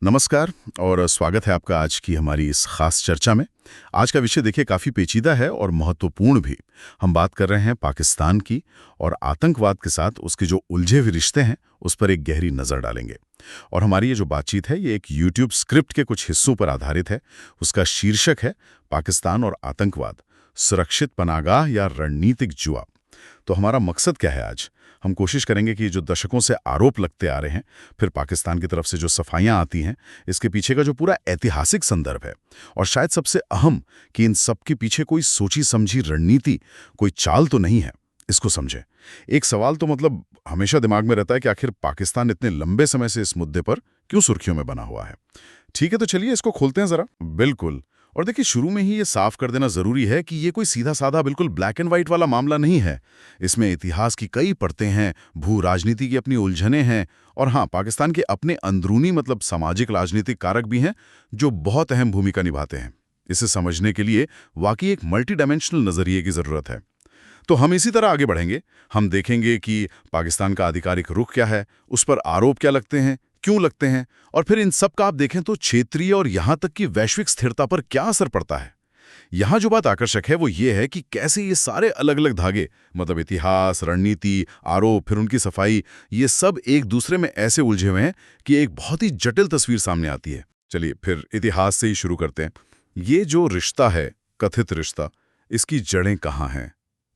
नमस्कार और स्वागत है आपका आज की हमारी इस खास चर्चा में। आज का विषय देखिए काफ़ी पेचीदा है और महत्वपूर्ण भी। हम बात कर रहे हैं पाकिस्तान की और आतंकवाद के साथ उसके जो उलझे हुए रिश्ते हैं उस पर एक गहरी नज़र डालेंगे। और हमारी ये जो बातचीत है ये एक यूट्यूब स्क्रिप्ट के कुछ हिस्सों पर आधारित है। उसका शीर्षक है पाकिस्तान और आतंकवाद, सुरक्षित पनागाह या रणनीतिक जुआ। तो हमारा मकसद क्या है आज? हम कोशिश करेंगे कि जो दशकों से आरोप लगते आ रहे हैं, फिर पाकिस्तान की तरफ से जो सफाइयां आती हैं, इसके पीछे का जो पूरा ऐतिहासिक संदर्भ है और शायद सबसे अहम कि इन सब के पीछे कोई सोची समझी रणनीति, कोई चाल तो नहीं है, इसको समझें। एक सवाल तो मतलब हमेशा दिमाग में रहता है कि आखिर पाकिस्तान इतने लंबे समय से इस मुद्दे पर क्यों सुर्खियों में बना हुआ है। ठीक है, तो चलिए इसको खोलते हैं जरा। बिल्कुल। और देखिए, शुरू में ही ये साफ कर देना जरूरी है कि ये कोई सीधा साधा बिल्कुल ब्लैक एंड व्हाइट वाला मामला नहीं है। इसमें इतिहास की कई परतें हैं, भू राजनीति की अपनी उलझनें हैं और हाँ, पाकिस्तान के अपने अंदरूनी मतलब सामाजिक राजनीतिक कारक भी हैं जो बहुत अहम भूमिका निभाते हैं। इसे समझने के लिए वाकई एक मल्टी डायमेंशनल नजरिए की जरूरत है। तो हम इसी तरह आगे बढ़ेंगे। हम देखेंगे कि पाकिस्तान का आधिकारिक रुख क्या है, उस पर आरोप क्या लगते हैं, क्यों लगते हैं, और फिर इन सब का आप देखें तो क्षेत्रीय और यहां तक कि वैश्विक स्थिरता पर क्या असर पड़ता है। यहां जो बात आकर्षक है वो ये है कि कैसे ये सारे अलग अलग धागे, मतलब इतिहास, रणनीति, आरोप, फिर उनकी सफाई, ये सब एक दूसरे में ऐसे उलझे हुए हैं कि एक बहुत ही जटिल तस्वीर सामने आती है। चलिए फिर इतिहास से ही शुरू करते हैं। ये जो रिश्ता है, कथित रिश्ता, इसकी जड़ें कहाँ हैं?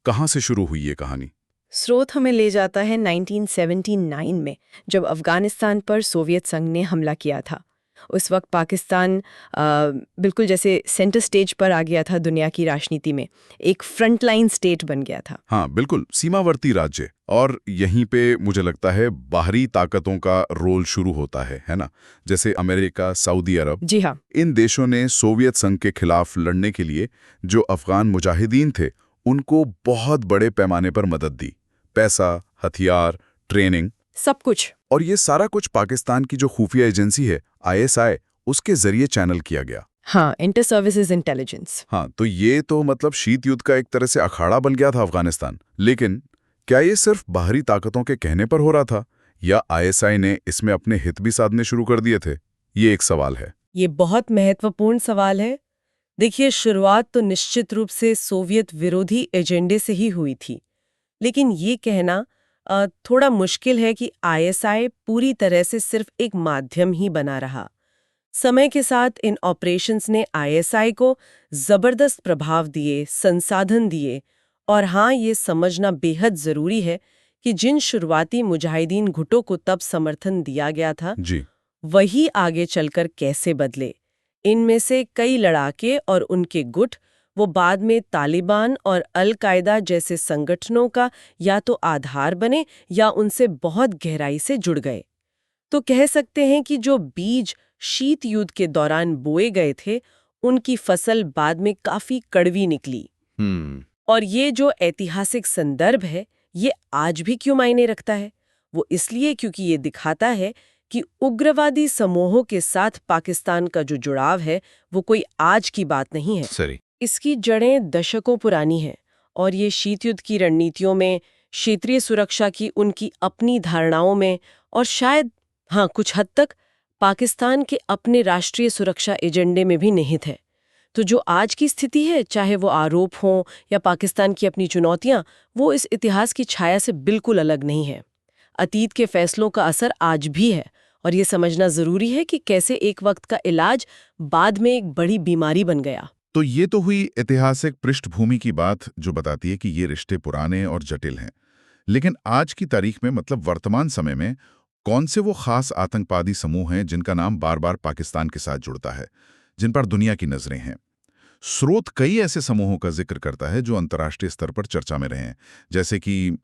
कहाँ से शुरू हुई ये कहानी? स्रोत हमें ले जाता है 1979 में, जब अफगानिस्तान पर सोवियत संघ ने हमला किया था। उस वक्त पाकिस्तान बिल्कुल जैसे सेंटर स्टेज पर आ गया था दुनिया की राजनीति में, एक फ्रंटलाइन स्टेट बन गया था। हाँ बिल्कुल, सीमावर्ती राज्य। और यहीं पे मुझे लगता है बाहरी ताकतों का रोल शुरू होता है ना? जैसे अमेरिका, सऊदी अरब। जी हाँ। इन देशों ने सोवियत संघ के खिलाफ लड़ने के लिए जो अफगान मुजाहिदीन थे उनको बहुत बड़े पैमाने पर मदद दी। पैसा, हथियार, ट्रेनिंग, सब कुछ। और ये सारा कुछ पाकिस्तान की जो खुफिया एजेंसी है आईएसआई, उसके जरिए चैनल किया गया। हाँ, इंटर सर्विसेज इंटेलिजेंस। हाँ, तो ये तो मतलब शीत युद्ध का एक तरह से अखाड़ा बन गया था अफगानिस्तान। लेकिन क्या ये सिर्फ बाहरी ताकतों के कहने पर हो रहा था या आईएसआई ने इसमें अपने हित भी साधने शुरू कर दिए थे? ये एक सवाल है। ये बहुत महत्वपूर्ण सवाल है। देखिए, शुरुआत तो निश्चित रूप से सोवियत विरोधी एजेंडे से ही हुई थी, लेकिन ये कहना थोड़ा मुश्किल है कि आईएसआई पूरी तरह से सिर्फ एक माध्यम ही बना रहा। समय के साथ इन ऑपरेशंस ने आईएसआई को जबरदस्त प्रभाव दिए, संसाधन दिए, और हाँ, ये समझना बेहद जरूरी है कि जिन शुरुआती मुजाहिदीन गुटों को तब समर्थन दिया गया था, जी। वही आगे चलकर कैसे बदले। इनमें से कई लड़ाके और उनके गुट वो बाद में तालिबान और अल कायदा जैसे संगठनों का या तो आधार बने या उनसे बहुत गहराई से जुड़ गए। तो कह सकते हैं कि जो बीज शीत युद्ध के दौरान बोए गए थे, उनकी फसल बाद में काफी कड़वी निकली। और ये जो ऐतिहासिक संदर्भ है, ये आज भी क्यों मायने रखता है? वो इसलिए क्योंकि ये दिखाता है कि उग्रवादी समूहों के साथ पाकिस्तान का जो जुड़ाव है, वो कोई आज की बात नहीं है। सही। इसकी जड़ें दशकों पुरानी हैं और ये शीत युद्ध की रणनीतियों में, क्षेत्रीय सुरक्षा की उनकी अपनी धारणाओं में, और शायद हाँ, कुछ हद तक पाकिस्तान के अपने राष्ट्रीय सुरक्षा एजेंडे में भी निहित है। तो जो आज की स्थिति है, चाहे वो आरोप हों या पाकिस्तान की अपनी चुनौतियां, वो इस इतिहास की छाया से बिल्कुल अलग नहीं है। अतीत के फैसलों का असर आज भी है और ये समझना जरूरी है कि कैसे एक वक्त का इलाज बाद में एक बड़ी बीमारी बन गया। तो ये तो हुई ऐतिहासिक पृष्ठभूमि की बात जो बताती है कि ये रिश्ते पुराने और जटिल हैं। लेकिन आज की तारीख में मतलब वर्तमान समय में कौन से वो खास आतंकवादी समूह हैं जिनका नाम बार बार पाकिस्तान के साथ जुड़ता है, जिन पर दुनिया की नजरें हैं? स्रोत कई ऐसे समूहों का जिक्र करता है जो अंतर्राष्ट्रीय स्तर पर चर्चा में रहे हैं, जैसे कि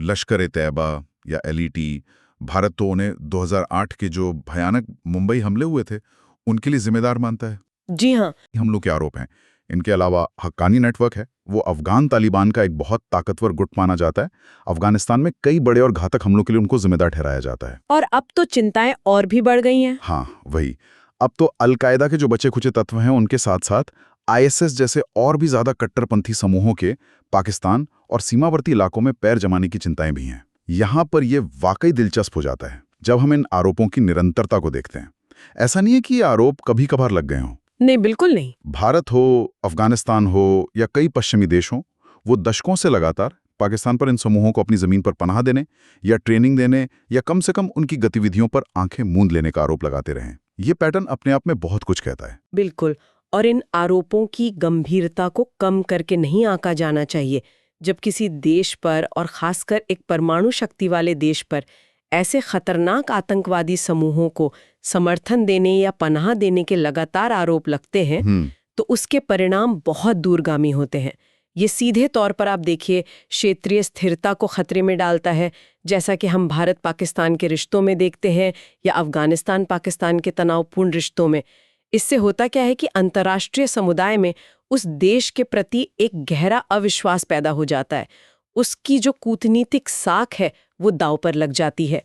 लश्कर-ए-तैयबा या एलईटी। भारत तो उन्हें 2008 के जो भयानक मुंबई हमले हुए थे उनके लिए जिम्मेदार मानता है। जी हाँ। हमलों के आरोप हैं। इनके अलावा हक्कानी नेटवर्क है, वो अफगान तालिबान का एक बहुत ताकतवर गुट माना जाता है। अफगानिस्तान में कई बड़े और घातक हमलों के लिए उनको जिम्मेदार ठहराया जाता है। और अब तो चिंताएं और भी बढ़ गई हैं। हाँ वही, अब तो अल कायदा के जो बचे खुचे तत्व हैं उनके साथ साथ आईएसएस जैसे और भी ज्यादा कट्टरपंथी समूहों के पाकिस्तान और सीमावर्ती इलाकों में पैर जमाने की चिंताएं भी हैं। यहाँ पर यह वाकई दिलचस्प हो जाता है जब हम इन आरोपों की निरंतरता को देखते हैं। ऐसा नहीं है कि ये आरोप कभी कभार लग गए हों। नहीं, बिल्कुल नहीं। भारत हो, अफगानिस्तान हो या कई पश्चिमी देश हों, वो दशकों से लगातार पाकिस्तान पर इन समूहों को अपनी जमीन पर पनाह देने या ट्रेनिंग देने या कम से कम उनकी गतिविधियों पर आंखें मूंद लेने का आरोप लगाते रहे हैं। ये पैटर्न अपने आप में बहुत कुछ कहता है। बिल्कुल। और इन आरोपों की गंभीरता को कम करके नहीं आंका जाना चाहिए। जब किसी देश पर और खासकर एक परमाणु शक्ति वाले देश पर ऐसे खतरनाक आतंकवादी समूहों को समर्थन देने या पनाह देने के लगातार आरोप लगते हैं, तो उसके परिणाम बहुत दूरगामी होते हैं। ये सीधे तौर पर आप देखिए क्षेत्रीय स्थिरता को खतरे में डालता है, जैसा कि हम भारत पाकिस्तान के रिश्तों में देखते हैं या अफगानिस्तान पाकिस्तान के तनावपूर्ण रिश्तों में। इससे होता क्या है कि अंतर्राष्ट्रीय समुदाय में उस देश के प्रति एक गहरा अविश्वास पैदा हो जाता है। उसकी जो कूटनीतिक साख है वो दांव पर लग जाती है।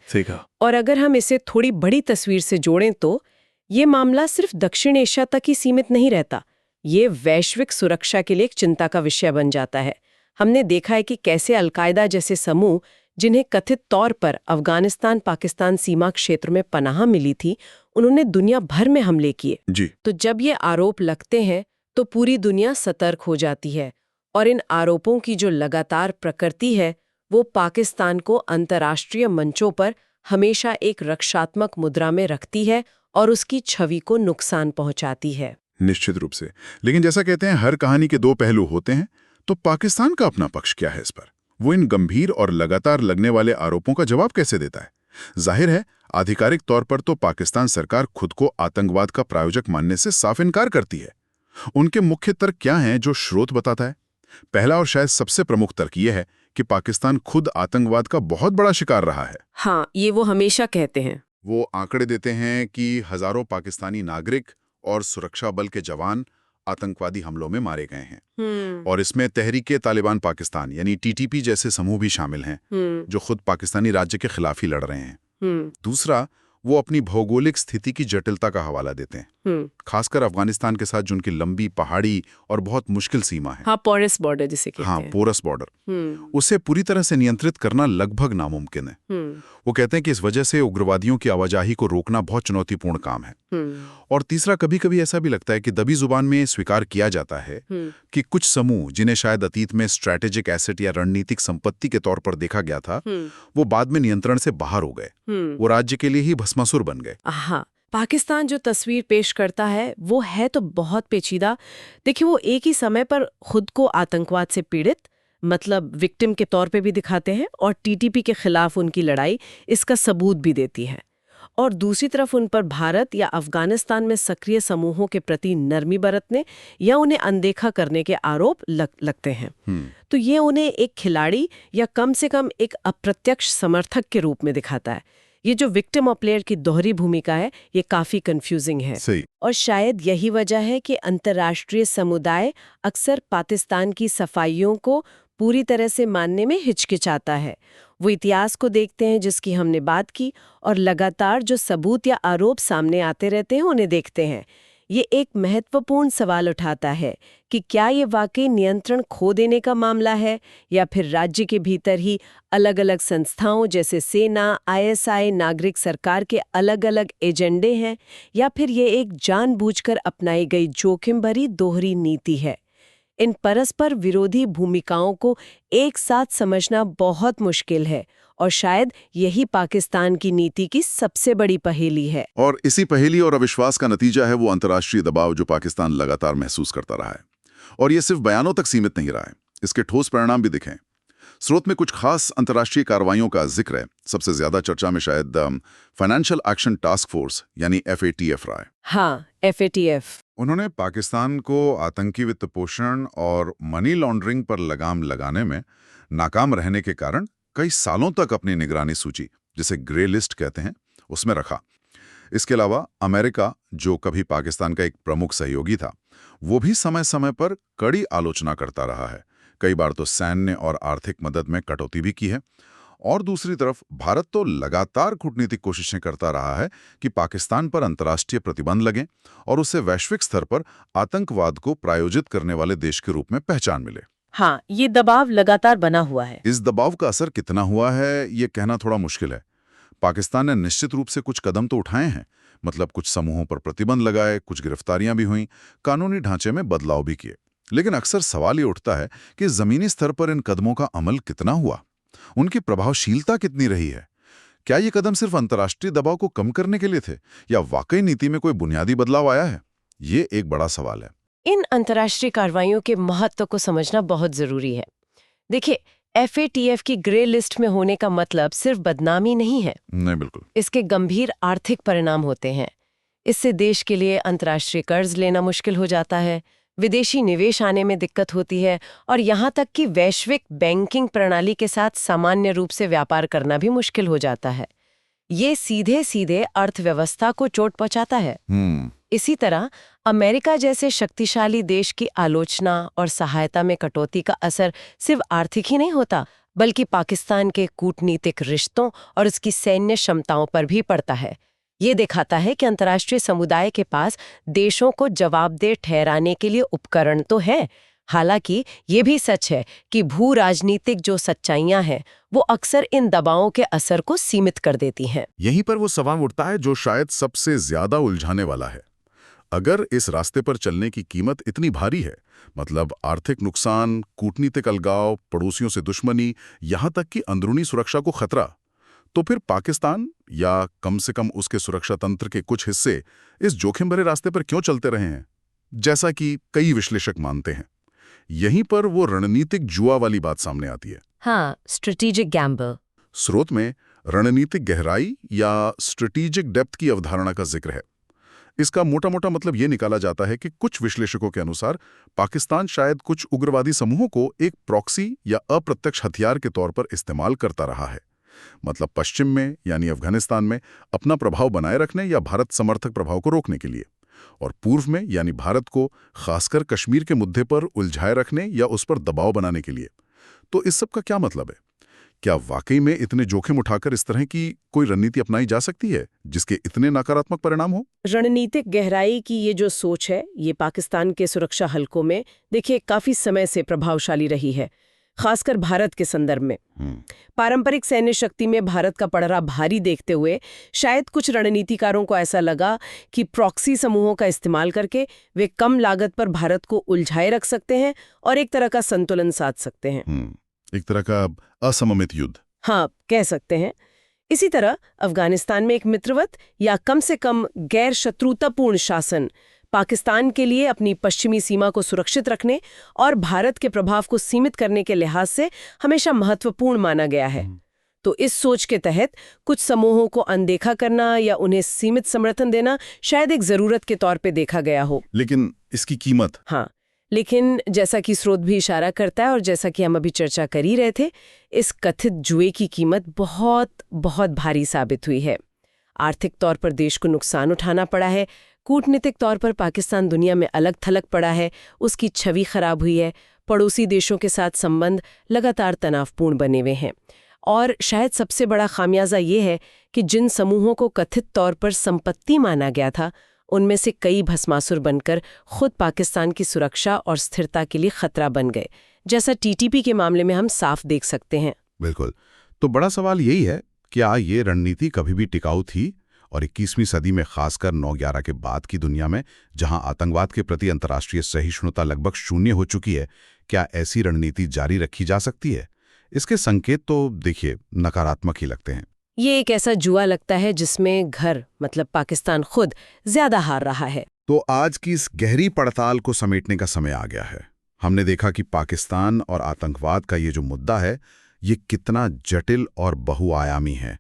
और अगर हम इसे थोड़ी बड़ी तस्वीर से जोड़ें तो ये मामला सिर्फ दक्षिण एशिया तक ही सीमित नहीं रहता। ये वैश्विक सुरक्षा के लिए एक चिंता का विषय बन जाता है। हमने देखा है कि कैसे अलकायदा जैसे समूह, जिन्हें कथित तौर पर अफगानिस्तान पाकिस्तान सीमा क्षेत्र में पनाह मिली थी, उन्होंने दुनिया भर में हमले किए। तो जब ये आरोप लगते हैं तो पूरी दुनिया सतर्क हो जाती है और इन आरोपों की जो लगातार प्रकृति है वो पाकिस्तान को अंतर्राष्ट्रीय मंचों पर हमेशा एक रक्षात्मक मुद्रा में रखती है और उसकी छवि को नुकसान पहुंचाती है। निश्चित रूप से। लेकिन जैसा कहते हैं हर कहानी के दो पहलू होते हैं, तो पाकिस्तान का अपना पक्ष क्या है इस पर? वो इन गंभीर और लगातार लगने वाले आरोपों का जवाब कैसे देता है? जाहिर है आधिकारिक तौर पर तो पाकिस्तान सरकार खुद को आतंकवाद का प्रायोजक मानने से साफ इनकार करती है। उनके मुख्य तर्क क्या हैं जो स्रोत बताता है? पहला और शायद सबसे प्रमुख तर्क यह है कि पाकिस्तान खुद आतंकवाद का बहुत बड़ा शिकार रहा है। हाँ, ये वो हमेशा कहते हैं। वो आंकड़े देते हैं कि हजारों पाकिस्तानी नागरिक और सुरक्षा बल के जवान आतंकवादी हमलों में मारे गए हैं। और इसमें तहरीके तालिबान पाकिस्तान यानी टीटीपी जैसे समूह भी शामिल हैं, जो खुद पाकिस्तानी राज्य के खिलाफ ही लड़ रहे हैं। दूसरा, वो अपनी भौगोलिक स्थिति की जटिलता का हवाला देते हैं, खासकर अफगानिस्तान के साथ जो उनकी लंबी पहाड़ी और बहुत मुश्किल सीमा है। हाँ, पोरस बॉर्डर जिसे कहते हैं। हाँ, पोरस बॉर्डर। उसे पूरी तरह से नियंत्रित करना लगभग नामुमकिन है। वो कहते हैं कि इस वजह से उग्रवादियों की आवाजाही को रोकना बहुत चुनौतीपूर्ण काम है। और तीसरा, कभी कभी ऐसा भी लगता है कि दबी जुबान में स्वीकार किया जाता है कि कुछ समूह, जिन्हें शायद अतीत में स्ट्रैटेजिक एसेट या रणनीतिक संपत्ति के तौर पर देखा गया था, वो बाद में नियंत्रण से बाहर हो गए। वो राज्य के लिए ही भस्मासुर बन गए। हाँ, पाकिस्तान जो तस्वीर पेश करता है वो है तो बहुत पेचीदा। देखिए, वो एक ही समय पर खुद को आतंकवाद से पीड़ित, मतलब विक्टिम के तौर पे भी दिखाते हैं, और टीटीपी के खिलाफ उनकी लड़ाई इसका सबूत भी देती है। और दूसरी तरफ उन पर भारत या अफगानिस्तान में सक्रिय समूहों के प्रति नरमी बरतने या उन्हें अनदेखा करने के आरोप लगते हैं। तो ये उन्हें एक खिलाड़ी या कम से कम एक अप्रत्यक्ष समर्थक के रूप में दिखाता है। ये जो विक्टिम और प्लेयर की दोहरी भूमिका है, ये काफी कंफ्यूजिंग है। सही। और शायद यही वजह है कि अंतर्राष्ट्रीय समुदाय अक्सर पाकिस्तान की सफाइयों को पूरी तरह से मानने में हिचकिचाता है। वो इतिहास को देखते हैं जिसकी हमने बात की, और लगातार जो सबूत या आरोप सामने आते रहते हैं उन्हें देखते हैं। ये एक महत्वपूर्ण सवाल उठाता है कि क्या ये वाकई नियंत्रण खो देने का मामला है, या फिर राज्य के भीतर ही अलग अलग संस्थाओं जैसे सेना, आईएसआई, नागरिक सरकार के अलग अलग एजेंडे हैं, या फिर ये एक जानबूझकर अपनाई गई जोखिम भरी दोहरी नीति है। इन परस्पर विरोधी भूमिकाओं को एक साथ समझना बहुत मुश्किल है, और शायद यही पाकिस्तान की नीति की सबसे बड़ी पहेली है। और इसी पहेली और अविश्वास का नतीजा है वो अंतर्राष्ट्रीय दबाव जो पाकिस्तान लगातार महसूस करता रहा है। और ये सिर्फ बयानों तक सीमित नहीं रहा है, इसके ठोस परिणाम भी दिखें। स्रोत में कुछ खास अंतर्राष्ट्रीय कार्रवाइयों का जिक्र है। सबसे ज्यादा चर्चा में शायद फाइनेंशियल एक्शन टास्क फोर्स यानी FATF रहा है। हाँ, FATF। उन्होंने पाकिस्तान को आतंकी वित्त पोषण और मनी लॉन्ड्रिंग पर लगाम लगाने में नाकाम रहने के कारण कई सालों तक अपनी निगरानी सूची, जिसे ग्रे लिस्ट कहते हैं, उसमें रखा। इसके अलावा अमेरिका, जो कभी पाकिस्तान का एक प्रमुख सहयोगी था, वो भी समय समय पर कड़ी आलोचना करता रहा है। कई बार तो सैन्य और आर्थिक मदद में कटौती भी की है। और दूसरी तरफ भारत तो लगातार कूटनीतिक कोशिशें करता रहा है कि पाकिस्तान पर अंतर्राष्ट्रीय प्रतिबंध लगें और उसे वैश्विक स्तर पर आतंकवाद को प्रायोजित करने वाले देश के रूप में पहचान मिले। हाँ, ये दबाव लगातार बना हुआ है। इस दबाव का असर कितना हुआ है, ये कहना थोड़ा मुश्किल है। पाकिस्तान ने निश्चित रूप से कुछ कदम तो उठाए हैं, मतलब कुछ समूहों पर प्रतिबंध लगाए, कुछ गिरफ्तारियां भी हुईं, कानूनी ढांचे में बदलाव भी किए। लेकिन अक्सर सवाल ये उठता है कि जमीनी स्तर पर इन कदमों का अमल कितना हुआ, उनकी प्रभावशीलता कितनी रही है। क्या ये कदम सिर्फ अंतर्राष्ट्रीय दबाव को कम करने के लिए थे या वाकई नीति में कोई बुनियादी बदलाव आया है? ये एक बड़ा सवाल है। इन अंतर्राष्ट्रीय कार्रवाइयों के महत्व को समझना बहुत जरूरी है। देखिए, FATF की ग्रे लिस्ट में होने का मतलब सिर्फ बदनामी नहीं है। नहीं, बिल्कुल। इसके गंभीर आर्थिक परिणाम होते हैं। इससे देश के लिए अंतर्राष्ट्रीय कर्ज लेना मुश्किल हो जाता है, विदेशी निवेश आने में दिक्कत होती है और यहाँ तक कि वैश्विक बैंकिंग प्रणाली के साथ सामान्य रूप से व्यापार करना भी मुश्किल हो जाता है। ये सीधे सीधे अर्थव्यवस्था को चोट पहुंचाता है। इसी तरह अमेरिका जैसे शक्तिशाली देश की आलोचना और सहायता में कटौती का असर सिर्फ आर्थिक ही नहीं होता, बल्कि पाकिस्तान के कूटनीतिक रिश्तों और उसकी सैन्य क्षमताओं पर भी पड़ता है। ये दिखाता है कि अंतर्राष्ट्रीय समुदाय के पास देशों को जवाबदेह ठहराने के लिए उपकरण तो है। हालांकि ये भी सच है कि भू राजनीतिक जो सच्चाइयां हैं वो अक्सर इन दबावों के असर को सीमित कर देती हैं। यहीं पर वो सवाल उठता है जो शायद सबसे ज्यादा उलझाने वाला है। अगर इस रास्ते पर चलने की कीमत इतनी भारी है, मतलब आर्थिक नुकसान, कूटनीतिक अलगाव, पड़ोसियों से दुश्मनी, यहां तक कि अंदरूनी सुरक्षा को खतरा, तो फिर पाकिस्तान या कम से कम उसके सुरक्षा तंत्र के कुछ हिस्से इस जोखिम भरे रास्ते पर क्यों चलते रहे हैं, जैसा कि कई विश्लेषक मानते हैं। यहीं पर वो रणनीतिक जुआ वाली बात सामने आती है। हाँ, स्ट्रेटेजिक गैम्बल। स्रोत में रणनीतिक गहराई या स्ट्रेटेजिक डेप्थ की अवधारणा का जिक्र है। इसका मोटा मोटा मतलब ये निकाला जाता है कि कुछ विश्लेषकों के अनुसार पाकिस्तान शायद कुछ उग्रवादी समूहों को एक प्रॉक्सी या अप्रत्यक्ष हथियार के तौर पर इस्तेमाल करता रहा है। मतलब पश्चिम में यानी अफगानिस्तान में अपना प्रभाव बनाए रखने या भारत समर्थक प्रभाव को रोकने के लिए, और पूर्व में यानी भारत को खासकर कश्मीर के मुद्दे पर उलझाए रखने या उस पर दबाव बनाने के लिए। तो इस सब का क्या मतलब है? क्या वाकई में इतने जोखिम उठाकर इस तरह की कोई रणनीति अपनाई जा सकती है जिसके इतने नकारात्मक परिणाम हो? रणनीतिक गहराई की ये जो सोच है, ये पाकिस्तान के सुरक्षा हलकों में देखिए काफी समय से प्रभावशाली रही है, खासकर भारत के संदर्भ में। पारंपरिक सैन्य शक्ति में भारत का पड़रा भारी देखते हुए शायद कुछ रणनीतिकारों को ऐसा लगा कि प्रॉक्सी समूहों का इस्तेमाल करके वे कम लागत पर भारत को उलझाए रख सकते हैं और एक तरह का संतुलन साध सकते हैं। एक तरह का असममित युद्ध, हाँ, कह सकते हैं। इसी तरह अफगानिस्तान में एक मित्रवत या कम से कम गैर शत्रुतापूर्ण शासन पाकिस्तान के लिए अपनी पश्चिमी सीमा को सुरक्षित रखने और भारत के प्रभाव को सीमित करने के लिहाज से हमेशा महत्वपूर्ण माना गया है। तो इस सोच के तहत कुछ समूहों को अनदेखा करना या उन्हें सीमित समर्थन देना शायद एक जरूरत के तौर पे देखा गया हो। लेकिन इसकी कीमत? हाँ, लेकिन जैसा कि स्रोत भी इशारा करता है और जैसा कि हम अभी चर्चा कर ही रहे थे, इस कथित जुए की कीमत बहुत बहुत भारी साबित हुई है। आर्थिक तौर पर देश को नुकसान उठाना पड़ा है, कूटनीतिक तौर पर पाकिस्तान दुनिया में अलग थलग पड़ा है, उसकी छवि खराब हुई है, पड़ोसी देशों के साथ संबंध लगातार तनावपूर्ण बने हुए हैं। और शायद सबसे बड़ा खामियाजा ये है कि जिन समूहों को कथित तौर पर संपत्ति माना गया था, उनमें से कई भस्मासुर बनकर खुद पाकिस्तान की सुरक्षा और स्थिरता के लिए खतरा बन गए, जैसा TTP के मामले में हम साफ देख सकते हैं। बिल्कुल। तो बड़ा सवाल यही है, क्या ये रणनीति कभी भी टिकाऊ थी? और 21वीं सदी में खासकर 9/11 के बाद की दुनिया में, जहां आतंकवाद के प्रति अंतर्राष्ट्रीय सहिष्णुता लगभग शून्य हो चुकी है, क्या ऐसी रणनीति जारी रखी जा सकती है? इसके संकेत तो देखिए नकारात्मक ही लगते हैं। ये एक ऐसा जुआ लगता है जिसमें घर मतलब पाकिस्तान खुद ज्यादा हार रहा है। तो आज की इस गहरी पड़ताल को समेटने का समय आ गया है। हमने देखा कि पाकिस्तान और आतंकवाद का ये जो मुद्दा है, ये कितना जटिल और बहुआयामी है।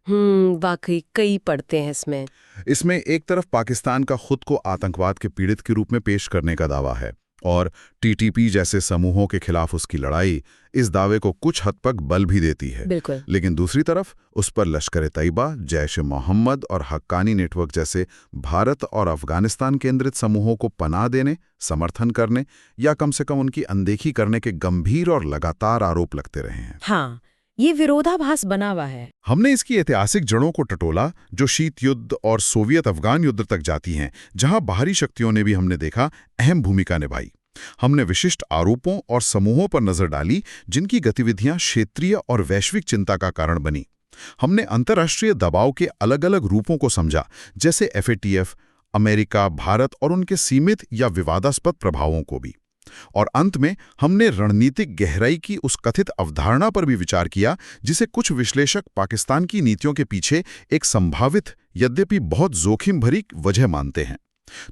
वाकई कई पड़ते हैं इसमें। इसमें एक तरफ पाकिस्तान का खुद को आतंकवाद के पीड़ित के रूप में पेश करने का दावा है और TTP जैसे समूहों के खिलाफ उसकी लड़ाई इस दावे को कुछ हद तक बल भी देती है। बिल्कुल। लेकिन दूसरी तरफ उस पर लश्कर-ए-तैयबा, जैश-ए-मोहम्मद और हक्कानी नेटवर्क जैसे भारत और अफगानिस्तान केंद्रित समूहों को पनाह देने, समर्थन करने या कम से कम उनकी अनदेखी करने के गंभीर और लगातार आरोप लगते रहे हैं। हाँ, ये विरोधाभास बना हुआ है। हमने इसकी ऐतिहासिक जड़ों को टटोला जो शीत युद्ध और सोवियत अफगान युद्ध तक जाती हैं, जहां बाहरी शक्तियों ने भी, हमने देखा, अहम भूमिका निभाई। हमने विशिष्ट आरोपों और समूहों पर नजर डाली जिनकी गतिविधियां क्षेत्रीय और वैश्विक चिंता का कारण बनी। हमने अंतर्राष्ट्रीय दबाव के अलग-अलग रूपों को समझा, जैसे FATF, अमेरिका, भारत और उनके सीमित या विवादास्पद प्रभावों को भी। और अंत में हमने रणनीतिक गहराई की उस कथित अवधारणा पर भी विचार किया, जिसे कुछ विश्लेषक पाकिस्तान की नीतियों के पीछे एक संभावित, यद्यपि बहुत जोखिम भरी वजह मानते हैं।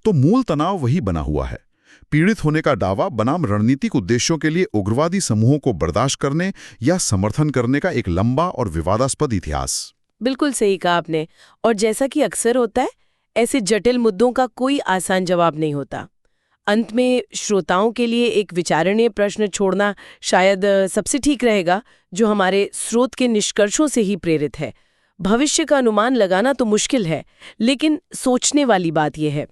तो मूल तनाव वही बना हुआ है, पीड़ित होने का दावा बनाम रणनीतिक उद्देश्यों के लिए उग्रवादी समूहों को बर्दाश्त करने या समर्थन करने का एक लंबा और विवादास्पद इतिहास। बिल्कुल सही कहा आपने। और जैसा कि अक्सर होता है, ऐसे जटिल मुद्दों का कोई आसान जवाब नहीं होता। अंत में श्रोताओं के लिए एक विचारणीय प्रश्न छोड़ना शायद सबसे ठीक रहेगा, जो हमारे स्रोत के निष्कर्षों से ही प्रेरित है। भविष्य का अनुमान लगाना तो मुश्किल है, लेकिन सोचने वाली बात यह है,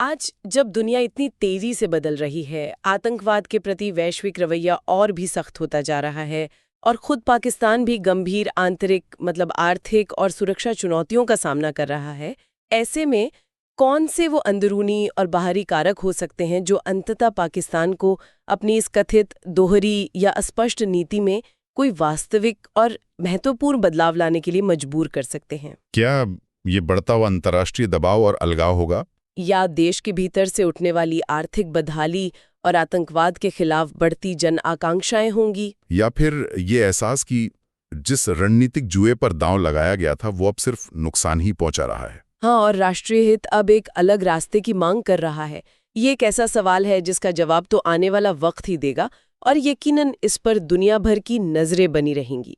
आज जब दुनिया इतनी तेजी से बदल रही है, आतंकवाद के प्रति वैश्विक रवैया और भी सख्त होता जा रहा है और खुद पाकिस्तान भी गंभीर आंतरिक आर्थिक और सुरक्षा चुनौतियों का सामना कर रहा है, ऐसे में कौन से वो अंदरूनी और बाहरी कारक हो सकते हैं जो अंततः पाकिस्तान को अपनी इस कथित दोहरी या अस्पष्ट नीति में कोई वास्तविक और महत्वपूर्ण बदलाव लाने के लिए मजबूर कर सकते हैं? क्या ये बढ़ता हुआ अंतर्राष्ट्रीय दबाव और अलगाव होगा, या देश के भीतर से उठने वाली आर्थिक बदहाली और आतंकवाद के खिलाफ बढ़ती जन आकांक्षाएं होंगी, या फिर ये एहसास कि जिस रणनीतिक जुए पर दांव लगाया गया था वो अब सिर्फ नुकसान ही पहुंचा रहा है? हाँ, और राष्ट्रीय हित अब एक अलग रास्ते की मांग कर रहा है। ये एक ऐसा सवाल है जिसका जवाब तो आने वाला वक्त ही देगा, और यकीनन इस पर दुनिया भर की नजरें बनी रहेंगी।